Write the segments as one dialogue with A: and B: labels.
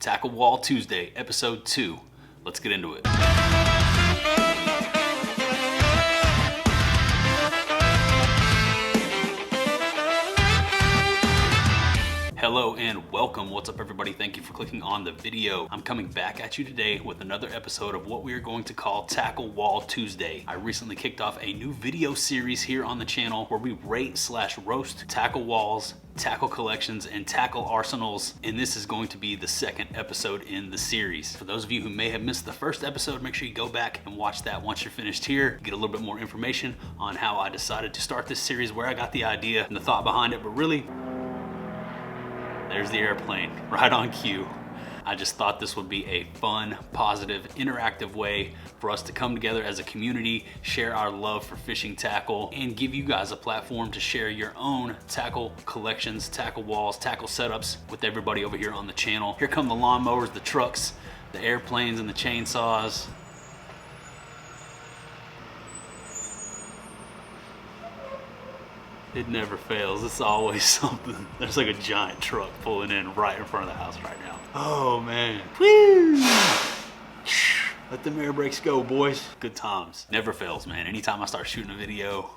A: Tackle Wall Tuesday, episode 2. Let's get into it. Hello and welcome. What's up, everybody? Thank you for clicking on the video. I'm coming back at you today with another episode of what we are going to call Tackle Wall Tuesday. I recently kicked off a new video series here on the channel where we rate/roast tackle walls, tackle collections, and tackle arsenals, and this is going to be the second episode in the series. For those of you who may have missed the first episode, make sure you go back and watch that once you're finished here. Get a little bit more information on how I decided to start this series, where I got the idea and the thought behind it, but really, there's the airplane, right on cue. I just thought this would be a fun, positive, interactive way for us to come together as a community, share our love for fishing tackle, and give you guys a platform to share your own tackle collections, tackle walls, tackle setups with everybody over here on the channel. Here come the lawnmowers, the trucks, the airplanes, and the chainsaws. It never fails. It's always something. There's like a giant truck pulling in right in front of the house right now. Oh man. Woo! Let them air brakes go, boys. Good times. Never fails, man. Anytime I start shooting a video,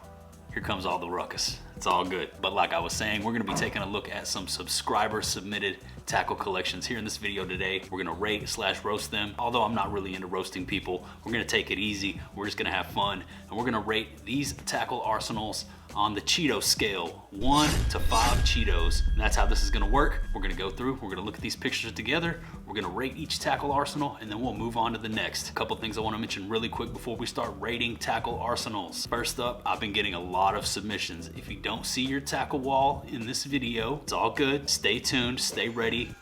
A: here comes all the ruckus. It's all good. But like I was saying, we're gonna be taking a look at some subscriber submitted tackle collections here in this video today. We're gonna rate/roast them. Although I'm not really into roasting people, we're gonna take it easy. We're just gonna have fun. And we're gonna rate these tackle arsenals on the Cheeto scale, 1 to 5 Cheetos. And that's how this is gonna work. We're gonna go through, we're gonna look at these pictures together, we're gonna rate each tackle arsenal, and then we'll move on to the next. A couple things I wanna mention really quick before we start rating tackle arsenals. First up, I've been getting a lot of submissions. If you don't see your tackle wall in this video, it's all good. Stay tuned, stay ready.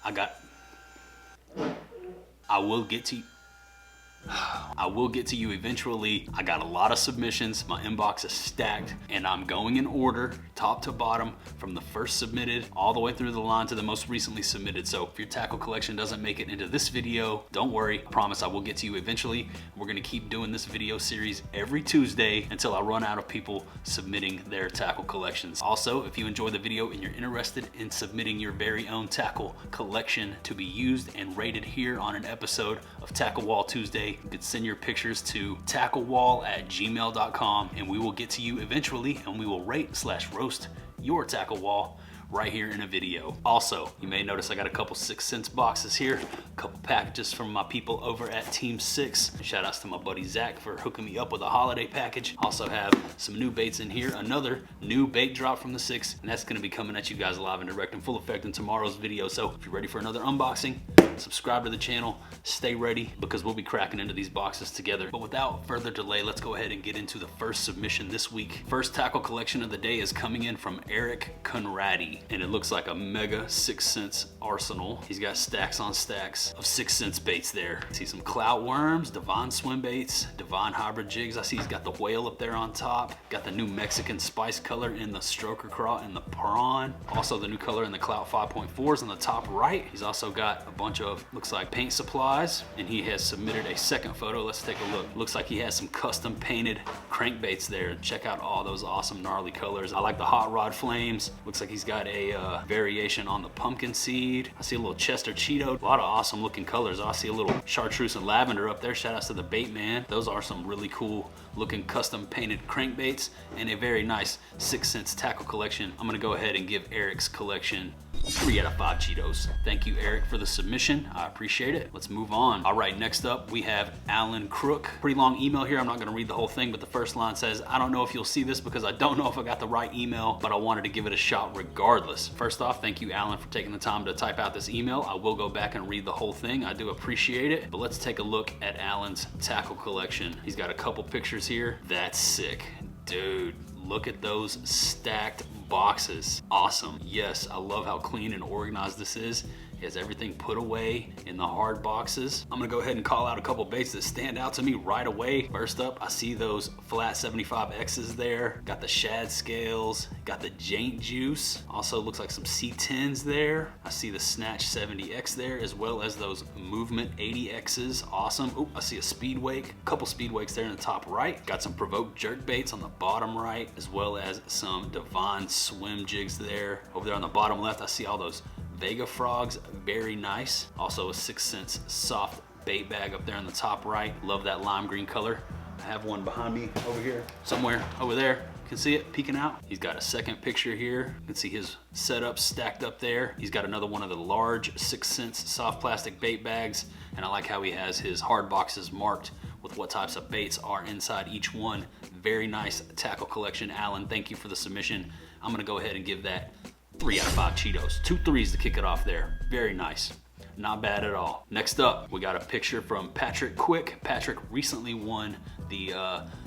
A: I will get to you eventually. I got a lot of submissions. My inbox is stacked, and I'm going in order, top to bottom, from the first submitted all the way through the line to the most recently submitted. So if your tackle collection doesn't make it into this video, don't worry. I promise I will get to you eventually. We're gonna keep doing this video series every Tuesday until I run out of people submitting their tackle collections. Also, if you enjoy the video and you're interested in submitting your very own tackle collection to be used and rated here on an episode of Tackle Wall Tuesday, you could send your pictures to tacklewall@gmail.com, and we will get to you eventually, and we will rate/roast your tackle wall right here in a video. Also, you may notice I got a couple 6 cents boxes here, a couple packages from my people over at Team 6. Shout outs to my buddy Zach for hooking me up with a holiday package. Also have some new baits in here, another new bait drop from the 6, and that's gonna be coming at you guys live and direct in full effect in tomorrow's video. So if you're ready for another unboxing, subscribe to the channel, stay ready, because we'll be cracking into these boxes together. But without further delay, let's go ahead and get into the first submission this week. First tackle collection of the day is coming in from Eric Conradi, and it looks like a mega 6 cents arsenal. He's got stacks on stacks of 6 cents baits there. I see some clout worms, Divine swim baits, Divine hybrid jigs. I see he's got the whale up there on top. Got the new Mexican spice color in the stroker craw and the prawn. Also the new color in the clout 5.4s on the top right. He's also got a bunch of, looks like, paint supplies, and he has submitted a second photo. Let's take a look. Looks like he has some custom painted crankbaits there. Check out all those awesome gnarly colors. I like the hot rod flames. Looks like he's got a variation on the pumpkin seed. I see a little Chester Cheeto. A lot of awesome looking colors. I see a little chartreuse and lavender up there. Shout outs to the bait man. Those are some really cool looking custom painted crankbaits and a very nice 6 cents tackle collection. I'm gonna go ahead and give Eric's collection 3 out of 5 Cheetos. Thank you, Eric, for the submission. I appreciate it. Let's move on. All right, next up we have Alan Crook. Pretty long email here. I'm not gonna read the whole thing, but the first line says, I don't know if you'll see this because I don't know if I got the right email, but I wanted to give it a shot regardless. First off, thank you, Alan, for taking the time to type out this email. I will go back and read the whole thing. I do appreciate it, but let's take a look at Alan's tackle collection. He's got a couple pictures here. That's sick. Dude, look at those stacked boxes. Awesome. Yes, I love how clean and organized this is. He has everything put away in the hard boxes. I'm gonna go ahead and call out a couple baits that stand out to me right away. First up, I see those flat 75X's there. Got the shad scales, got the jaint juice. Also looks like some C10s there. I see the snatch 70X there, as well as those movement 80X's. Awesome. Oh, I see a speed wake. A couple speed wakes there in the top right. Got some provoked jerk baits on the bottom right, as well as some divine swim jigs there. Over there on the bottom left, I see all those Vega frogs, very nice. Also a 6 cents soft bait bag up there on the top right. Love that lime green color. I have one behind me over here, somewhere over there. You can see it peeking out. He's got a second picture here. You can see his setup stacked up there. He's got another one of the large 6 cents soft plastic bait bags. And I like how he has his hard boxes marked with what types of baits are inside each one. Very nice tackle collection. Alan, thank you for the submission. I'm gonna go ahead and give that 3 out of 5 Cheetos. 2 threes to kick it off there. Very nice. Not bad at all. Next up, we got a picture from Patrick Quick. Patrick recently won the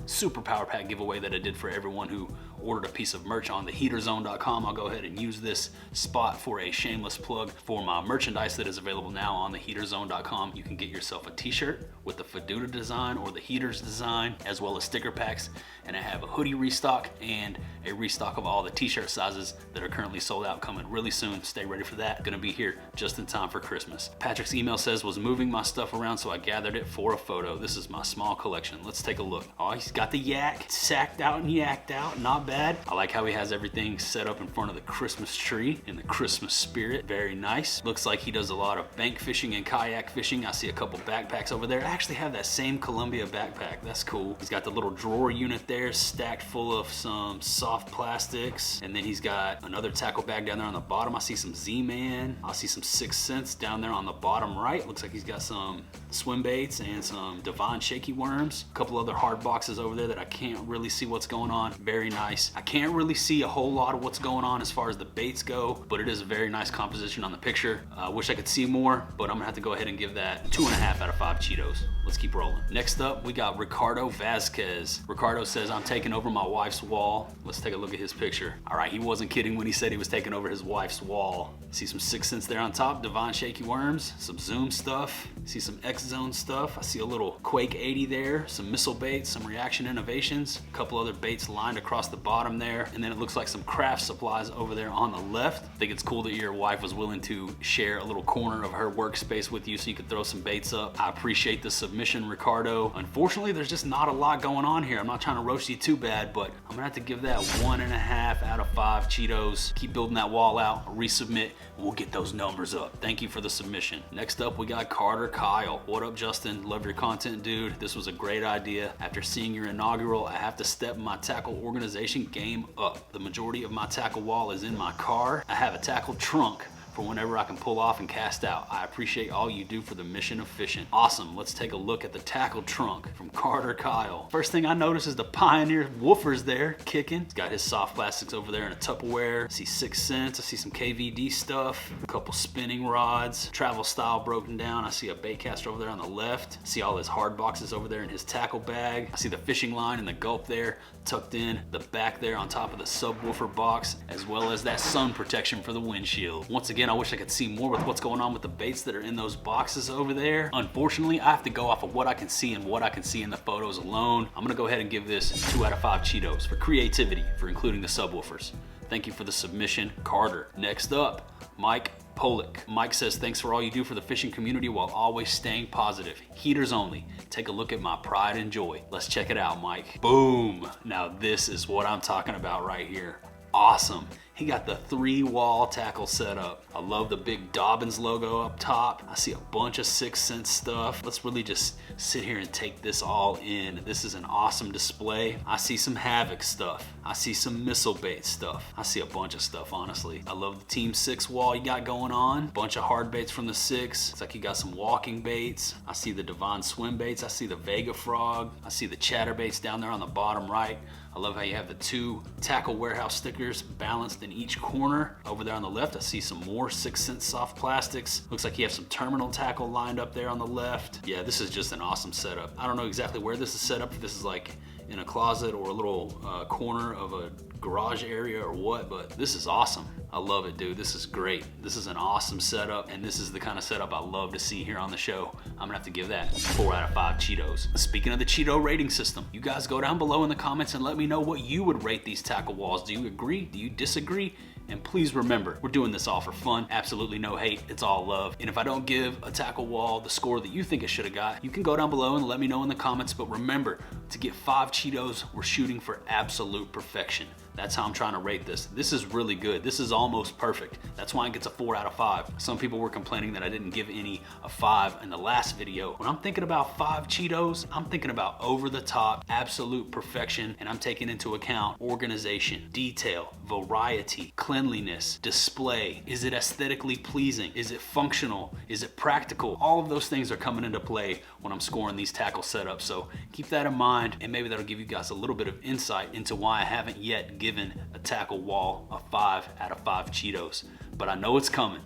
A: Super Power Pack giveaway that I did for everyone who ordered a piece of merch on theheaterzone.com. I'll go ahead and use this spot for a shameless plug for my merchandise that is available now on theheaterzone.com. You can get yourself a t-shirt with the Faduta design or the Heaters design, as well as sticker packs. And I have a hoodie restock and a restock of all the t-shirt sizes that are currently sold out, coming really soon. Stay ready for that. Gonna be here just in time for Christmas. Patrick's email says, was moving my stuff around, so I gathered it for a photo. This is my small collection. Let's take a look. Oh, he's got the yak sacked out and yacked out. Not bad. I like how he has everything set up in front of the Christmas tree in the Christmas spirit. Very nice. Looks like he does a lot of bank fishing and kayak fishing. I see a couple backpacks over there. I actually have that same Columbia backpack. That's cool. He's got the little drawer unit there stacked full of some soft plastics. And then he's got another tackle bag down there on the bottom. I see some Z-Man. I see some 6 cents down there on the bottom right. Looks like he's got some swim baits and some Devon shaky worms. A couple other hard boxes over there that I can't really see what's going on. Very nice. I can't really see a whole lot of what's going on as far as the baits go, but it is a very nice composition on the picture. I wish I could see more, but I'm gonna have to go ahead and give that 2.5 out of 5 Cheetos. Let's keep rolling. Next up, we got Ricardo Vasquez. Ricardo says, I'm taking over my wife's wall. Let's take a look at his picture. All right, he wasn't kidding when he said he was taking over his wife's wall. See some 6 cents there on top, Devon shaky worms, some Zoom stuff. See some X-Zone stuff. I see a little Quake 80 there, some missile baits, some Reaction Innovations, a couple other baits lined across the bottom there, and then it looks like some craft supplies over there on the left. I think it's cool that your wife was willing to share a little corner of her workspace with you so you could throw some baits up. I appreciate the submission, Ricardo. Unfortunately, there's just not a lot going on here. I'm not trying to roast you too bad, but I'm gonna have to give that 1.5 out of 5 Cheetos. Keep building that wall out, resubmit, we'll get those numbers up. Thank you for the submission. Next up, we got Carter Kyle. What up, Justin? Love your content, dude. This was a great idea. After seeing your inaugural, I have to step my tackle organization game up. The majority of my tackle wall is in my car. I have a tackle trunk for whenever I can pull off and cast out. I appreciate all you do for the mission of fishing. Awesome, let's take a look at the tackle trunk from Carter Kyle. First thing I notice is the Pioneer woofers there kicking. He's got his soft plastics over there in a Tupperware. I see 6 cents, I see some KVD stuff, a couple spinning rods, travel style broken down. I see a bait caster over there on the left. I see all his hard boxes over there in his tackle bag. I see the fishing line and the gulp there tucked in the back there on top of the subwoofer box, as well as that sun protection for the windshield. Once again, I wish I could see more with what's going on with the baits that are in those boxes over there. Unfortunately, I have to go off of what I can see and what I can see in the photos alone. I'm gonna go ahead and give this 2 out of 5 Cheetos for creativity, for including the subwoofers. Thank you for the submission, Carter. Next up, Mike Pollock. Mike says, thanks for all you do for the fishing community while always staying positive. Heaters only. Take a look at my pride and joy. Let's check it out, Mike. Boom. Now this is what I'm talking about right here. Awesome. He got the 3-wall tackle set up. I love the big Dobbins logo up top. I see a bunch of 6 cent stuff. Let's really just sit here and take this all in. This is an awesome display. I see some Havoc stuff. I see some missile bait stuff. I see a bunch of stuff, honestly. I love the Team 6 wall you got going on. Bunch of hard baits from the 6. Looks like you got some walking baits. I see the Devon swim baits. I see the Vega frog. I see the chatter baits down there on the bottom right. I love how you have the 2 tackle warehouse stickers balanced in each corner. Over there on the left, I see some more 6 cent soft plastics. Looks like you have some terminal tackle lined up there on the left. Yeah, this is just an awesome setup. I don't know exactly where this is set up, if this is like in a closet or a little corner of a garage area or what, but this is awesome. I love it, dude. This is great. This is an awesome setup, and this is the kind of setup I love to see here on the show. I'm gonna have to give that 4 out of 5 Cheetos. Speaking of the Cheeto rating system, you guys go down below in the comments and let me know what you would rate these tackle walls. Do you agree? Do you disagree? And please remember, we're doing this all for fun. Absolutely no hate, it's all love. And if I don't give a tackle wall the score that you think it should have got, you can go down below and let me know in the comments. But remember, to get 5 Cheetos, we're shooting for absolute perfection. That's how I'm trying to rate this. This is really good. This is almost perfect. That's why it gets a 4 out of 5. Some people were complaining that I didn't give any a 5 in the last video. When I'm thinking about 5 Cheetos, I'm thinking about over the top, absolute perfection, and I'm taking into account organization, detail, variety, cleanliness, display. Is it aesthetically pleasing? Is it functional? Is it practical? All of those things are coming into play when I'm scoring these tackle setups. So keep that in mind, and maybe that'll give you guys a little bit of insight into why I haven't yet given a tackle wall a 5 out of 5 Cheetos. But I know it's coming.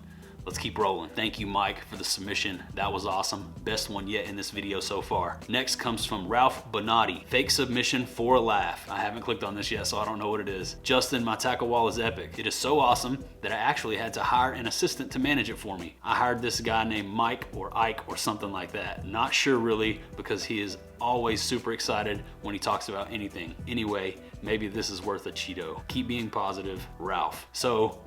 A: Let's keep rolling. Thank you, Mike, for the submission. That was awesome. Best one yet in this video so far. Next comes from Ralph Bonatti. Fake submission for a laugh. I haven't clicked on this yet, so I don't know what it is. Justin, my tackle wall is epic. It is so awesome that I actually had to hire an assistant to manage it for me. I hired this guy named Mike or Ike or something like that. Not sure really, because he is always super excited when he talks about anything. Anyway, maybe this is worth a Cheeto. Keep being positive, Ralph. So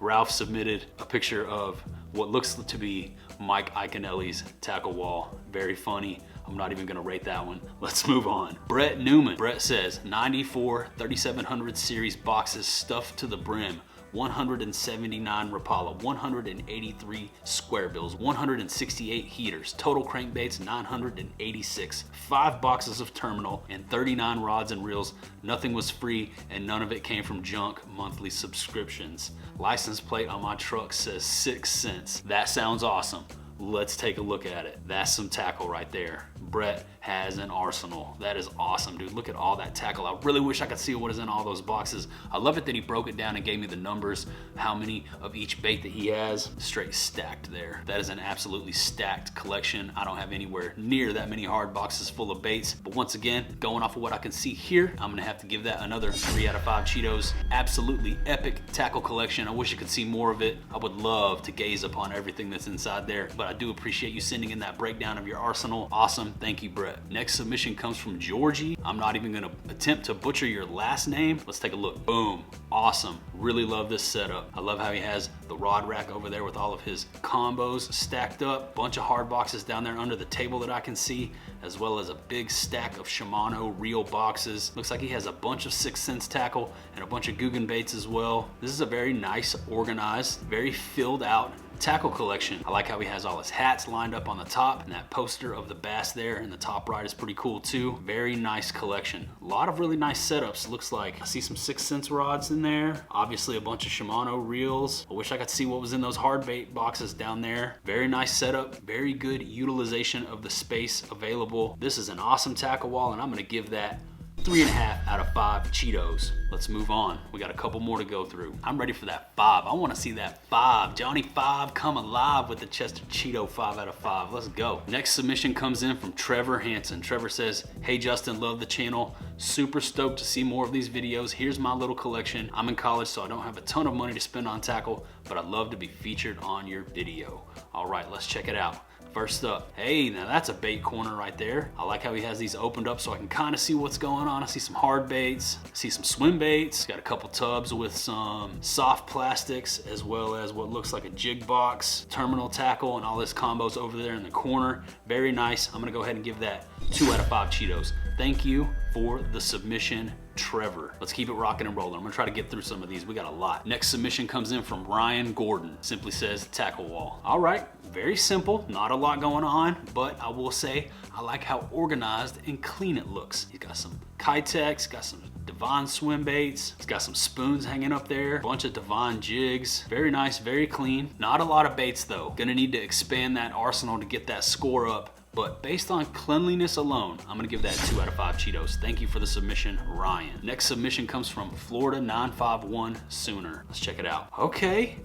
A: Ralph submitted a picture of what looks to be Mike Iaconelli's tackle wall. Very funny. I'm not even gonna rate that one. Let's move on. Brett Newman. Brett says 94 3700 series boxes stuffed to the brim. 179 Rapala, 183 square bills, 168 heaters, total crankbaits 986, 5 boxes of terminal, and 39 rods and reels. Nothing was free and none of it came from junk monthly subscriptions. License plate on my truck says 6 cents. That sounds awesome. Let's take a look at it. That's some tackle right there. Brett has an arsenal. That is awesome, dude. Look at all that tackle. I really wish I could see what is in all those boxes. I love it that he broke it down and gave me the numbers, how many of each bait that he has. Straight stacked there. That is an absolutely stacked collection. I don't have anywhere near that many hard boxes full of baits. But once again, going off of what I can see here, I'm gonna have to give that another 3 out of 5 Cheetos. Absolutely epic tackle collection. I wish you could see more of it. I would love to gaze upon everything that's inside there, but I do appreciate you sending in that breakdown of your arsenal. Awesome. Thank you, Brett. Next submission comes from Georgie. I'm not even gonna attempt to butcher your last name. Let's take a look. Boom. Awesome. Really love this setup. I love how he has the rod rack over there with all of his combos stacked up. Bunch of hard boxes down there under the table that I can see, as well as a big stack of Shimano reel boxes. Looks like he has a bunch of 6 cents tackle and a bunch of Guggen baits as well. This is a very nice, organized, very filled out tackle collection. I like how he has all his hats lined up on the top, and that poster of the bass there in the top right is pretty cool too. Very nice collection. A lot of really nice setups. Looks like I see some 6 cents rods in there. Obviously a bunch of Shimano reels. I wish I could see what was in those hard bait boxes down there. Very nice setup. Very good utilization of the space available. This is an awesome tackle wall, and I'm gonna give that 3.5 out of 5 Cheetos. Let's move on. We got a couple more to go through. I'm ready for that 5. I want to see that 5. Johnny 5 come alive with the Chester Cheeto 5 out of 5. Let's go. Next submission comes in from Trevor Hansen. Trevor says, hey Justin, love the channel. Super stoked to see more of these videos. Here's my little collection. I'm in college, so I don't have a ton of money to spend on tackle, but I'd love to be featured on your video. All right, let's check it out. First up, hey, now that's a bait corner right there. I like how he has these opened up so I can kind of see what's going on. I see some hard baits, I see some swim baits, got a couple tubs with some soft plastics, as well as what looks like a jig box, terminal tackle, and all this combos over there in the corner. Very nice. I'm gonna go ahead and give that 2 out of 5 Cheetos. Thank you for the submission, Trevor. Let's keep it rocking and rolling. I'm gonna try to get through some of these. We got a lot. Next submission comes in from Ryan Gordon. Simply says tackle wall. All right, very simple, not a lot going on, but I will say I like how organized and clean it looks. He's got some Kitex, got some Devon swim baits. It's got some spoons hanging up there, a bunch of Devon jigs. Very nice, very clean. Not a lot of baits though. Gonna need to expand that arsenal to get that score up. But based on cleanliness alone, I'm gonna give that 2 out of 5 Cheetos. Thank you for the submission, Ryan. Next submission comes from Florida 951 Sooner. Let's check it out. Okay,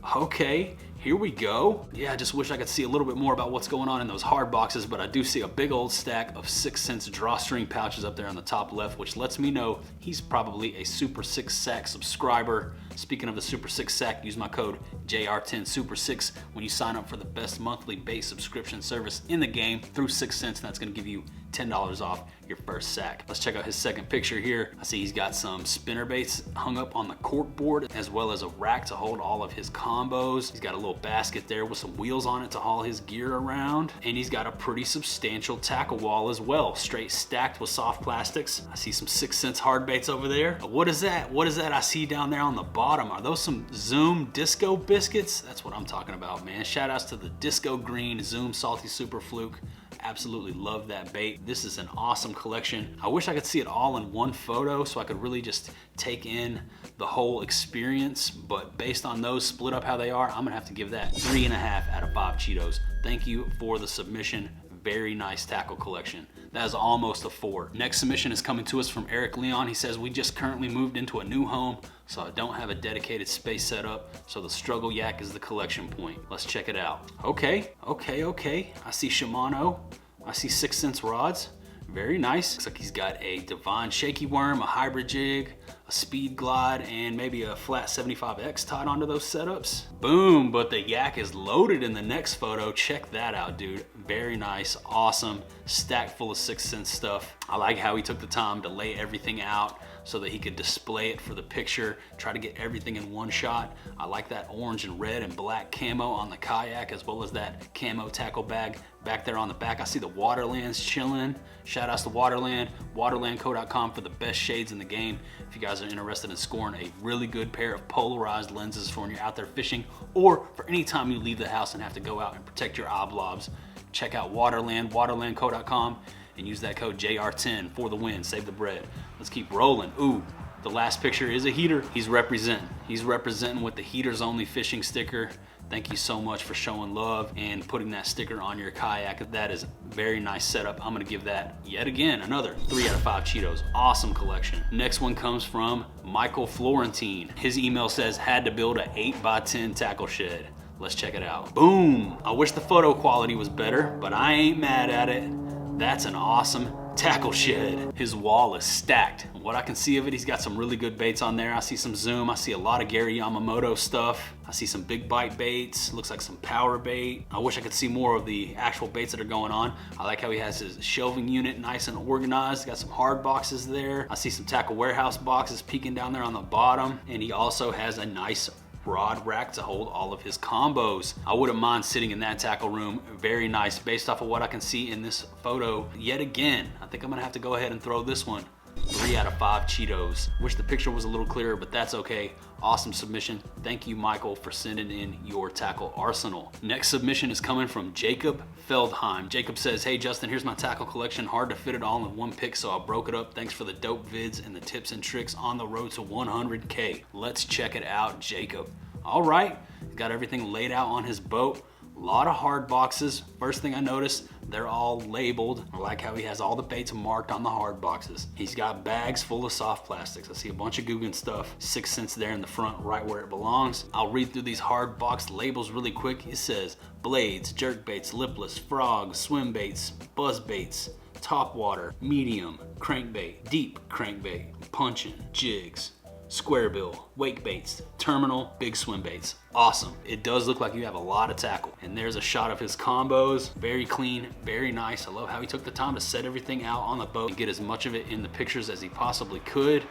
A: here we go. Yeah, I just wish I could see a little bit more about what's going on in those hard boxes, but I do see a big old stack of 6 cents drawstring pouches up there on the top left, which lets me know he's probably a Super 6 Sack subscriber. Speaking of the Super 6 Sack, use my code JR10 Super 6 when you sign up for the best monthly bait subscription service in the game through 6 cents, and that's gonna give you $10 off your first sack. Let's check out his second picture here. I see he's got some spinner baits hung up on the cork board, as well as a rack to hold all of his combos. He's got a little basket there with some wheels on it to haul his gear around. And he's got a pretty substantial tackle wall as well, straight stacked with soft plastics. I see some 6 cents hard baits over there. What is that? What is that I see down there on the bottom? Are those some Zoom Disco biscuits? That's what I'm talking about, man. Shout outs to the Disco Green Zoom Salty Super Fluke. Absolutely love that bait. This is an awesome collection. I wish I could see it all in one photo so I could really just take in the whole experience, but based on those split up how they are, I'm gonna have to give that 3.5 out of 5 Cheetos. Thank you for the submission. Very nice tackle collection. That is almost a 4. Next submission is coming to us from Eric Leon. He says, we just currently moved into a new home, so I don't have a dedicated space set up, so the struggle yak is the collection point. Let's check it out. Okay. I see Shimano. I see 6 cents rods. Very nice. Looks like he's got a Divine Shaky Worm, a hybrid jig, a Speed Glide, and maybe a flat 75X tied onto those setups. Boom, but the yak is loaded in the next photo. Check that out, dude. Very nice, awesome, stacked full of 6 cents stuff. I like how he took the time to lay everything out so that he could display it for the picture, try to get everything in one shot. I like that orange and red and black camo on the kayak, as well as that camo tackle bag back there on the back. I see the Waterlands chilling. Shout outs to Waterland, waterlandco.com for the best shades in the game. If you guys are interested in scoring a really good pair of polarized lenses for when you're out there fishing, or for any time you leave the house and have to go out and protect your oblobs, check out Waterland, waterlandco.com, and use that code JR10 for the win. Save the bread. Let's keep rolling. Ooh, the last picture is a heater. He's representing with the Heaters Only fishing sticker. Thank you so much for showing love and putting that sticker on your kayak. That is a very nice setup. I'm gonna give that, yet again, another 3 out of 5 Cheetos. Awesome collection. Next one comes from Michael Florentine. His email says, had to build a 8x10 tackle shed. Let's check it out. Boom. I wish the photo quality was better, but I ain't mad at it. That's an awesome tackle shed. His wall is stacked. What I can see of it, he's got some really good baits on there. I see some Zoom. I see a lot of Gary Yamamoto stuff. I see some big bite baits. Looks like some power bait. I wish I could see more of the actual baits that are going on. I like how he has his shelving unit nice and organized. Got some hard boxes there. I see some tackle warehouse boxes peeking down there on the bottom. And he also has a nice rod rack to hold all of his combos. I wouldn't mind sitting in that tackle room. Very nice based off of what I can see in this photo. Yet again, I think I'm gonna have to go ahead and throw this one 3 out of 5 Cheetos. Wish the picture was a little clearer, but that's okay. Awesome submission. Thank you, Michael, for sending in your tackle arsenal. Next submission is coming from Jacob Feldheim. Jacob says, hey Justin, here's my tackle collection. Hard to fit it all in one pic, so I broke it up. Thanks for the dope vids and the tips and tricks on the road to 100K. Let's check it out, Jacob. All right, got everything laid out on his boat. A lot of hard boxes. First thing I noticed, they're all labeled. I like how he has all the baits marked on the hard boxes. He's got bags full of soft plastics. I see a bunch of Guggen stuff. 6 cents there in the front, right where it belongs. I'll read through these hard box labels really quick. It says blades, jerk baits, lipless, frogs, swim baits, buzz baits, top water, medium, crankbait, deep crankbait, punching, jigs, square bill, wake baits, terminal, big swim baits. Awesome. It does look like you have a lot of tackle. And there's a shot of his combos. Very clean, very nice. I love how he took the time to set everything out on the boat and get as much of it in the pictures as he possibly could.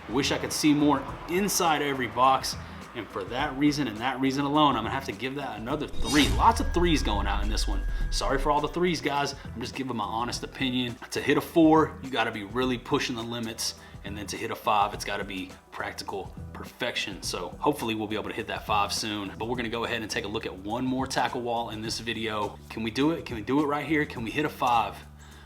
A: Wish I could see more inside every box. And for that reason and that reason alone, I'm gonna have to give that another 3. Lots of 3s going out in this one. Sorry for all the 3s, guys. I'm just giving my honest opinion. To hit a 4, you gotta be really pushing the limits. And then to hit a 5, it's gotta be practical perfection. So hopefully we'll be able to hit that 5 soon. But we're gonna go ahead and take a look at one more tackle wall in this video. Can we do it? Can we do it right here? Can we hit a 5?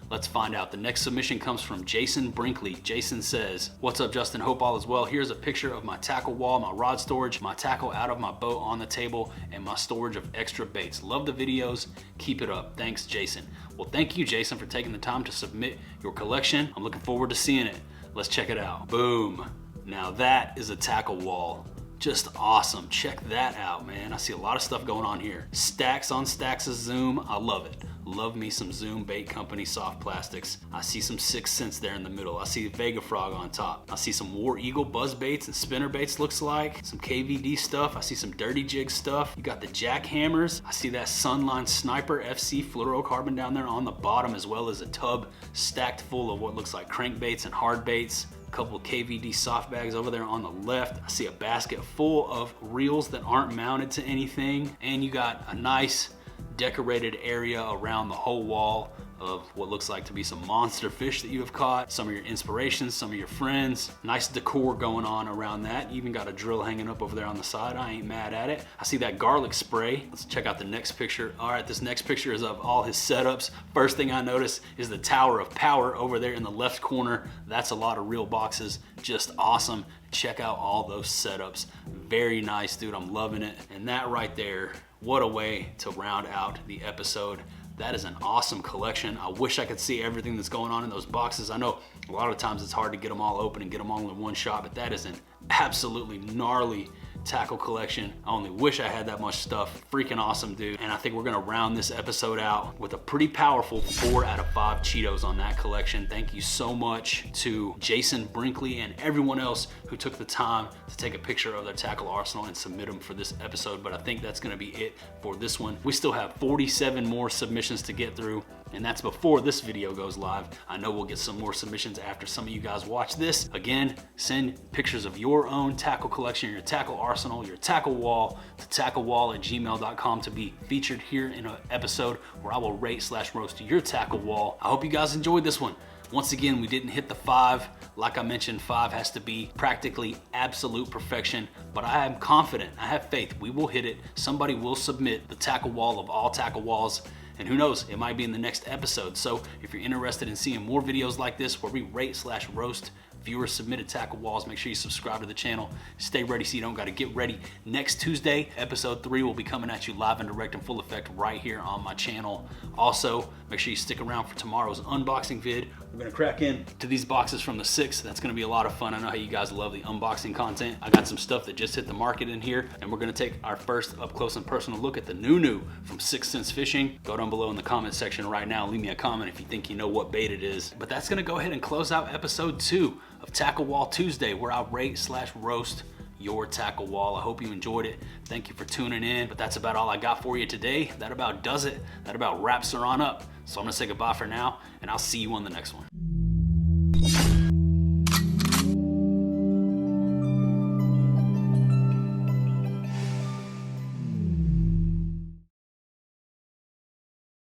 A: Let's find out. The next submission comes from Jason Brinkley. Jason says, what's up, Justin? Hope all is well. Here's a picture of my tackle wall, my rod storage, my tackle out of my boat on the table, and my storage of extra baits. Love the videos. Keep it up. Thanks, Jason. Well, thank you, Jason, for taking the time to submit your collection. I'm looking forward to seeing it. Let's check it out. Boom. Now that is a tackle wall. Just awesome. Check that out, man. I see a lot of stuff going on here. Stacks on stacks of Zoom. I love it. Love me some Zoom Bait Company soft plastics. I see some 6 cents there in the middle. I see Vega Frog on top. I see some War Eagle buzz baits and spinner baits, looks like. Some KVD stuff. I see some Dirty Jig stuff. You got the jackhammers. I see that Sunline Sniper FC fluorocarbon down there on the bottom, as well as a tub stacked full of what looks like crankbaits and hard baits. A couple of KVD soft bags over there on the left. I see a basket full of reels that aren't mounted to anything. And you got a nice decorated area around the whole wall of what looks like to be some monster fish that you have caught, some of your inspirations, some of your friends. Nice decor going on around that. You even got a drill hanging up over there on the side. I ain't mad at it. I see that garlic spray. Let's check out the next picture. All right, this next picture is of all his setups. First thing I notice is the Tower of Power over there in the left corner. That's a lot of reel boxes. Just awesome. Check out all those setups. Very nice, dude. I'm loving it. And that right there, what a way to round out the episode. That is an awesome collection. I wish I could see everything that's going on in those boxes. I know a lot of times it's hard to get them all open and get them all in one shot, but that is an absolutely gnarly tackle collection. I only wish I had that much stuff. Freaking awesome, dude. And I think we're gonna round this episode out with a pretty powerful 4 out of 5 Cheetos on that collection. Thank you so much to Jason Brinkley and everyone else who took the time to take a picture of their tackle arsenal and submit them for this episode. But I think that's gonna be it for this one. We still have 47 more submissions to get through, and that's before this video goes live. I know we'll get some more submissions after some of you guys watch this. Again, send pictures of your own tackle collection, your tackle arsenal, your tackle wall to tacklewall@gmail.com to be featured here in an episode where I will rate/roast your tackle wall. I hope you guys enjoyed this one. Once again, we didn't hit the 5. Like I mentioned, 5 has to be practically absolute perfection, but I am confident, I have faith, we will hit it. Somebody will submit the tackle wall of all tackle walls, and who knows, it might be in the next episode. So if you're interested in seeing more videos like this where we rate/roast viewer submitted tackle walls, make sure you subscribe to the channel. Stay ready so you don't gotta get ready. Next Tuesday, episode 3 will be coming at you live and direct in full effect right here on my channel. Also, make sure you stick around for tomorrow's unboxing vid. We're gonna crack into these boxes from the 6th. That's gonna be a lot of fun. I know how you guys love the unboxing content. I got some stuff that just hit the market in here, and we're gonna take our first up close and personal look at the new from 6 Cents Fishing. Go down below in the comment section right now. Leave me a comment if you think you know what bait it is. But that's gonna go ahead and close out episode 2 of Tackle Wall Tuesday, where I rate/roast your tackle wall. I hope you enjoyed it. Thank you for tuning in. But that's about all I got for you today. That about does it. That about wraps her on up. So I'm gonna say goodbye for now, and I'll see you on the next one.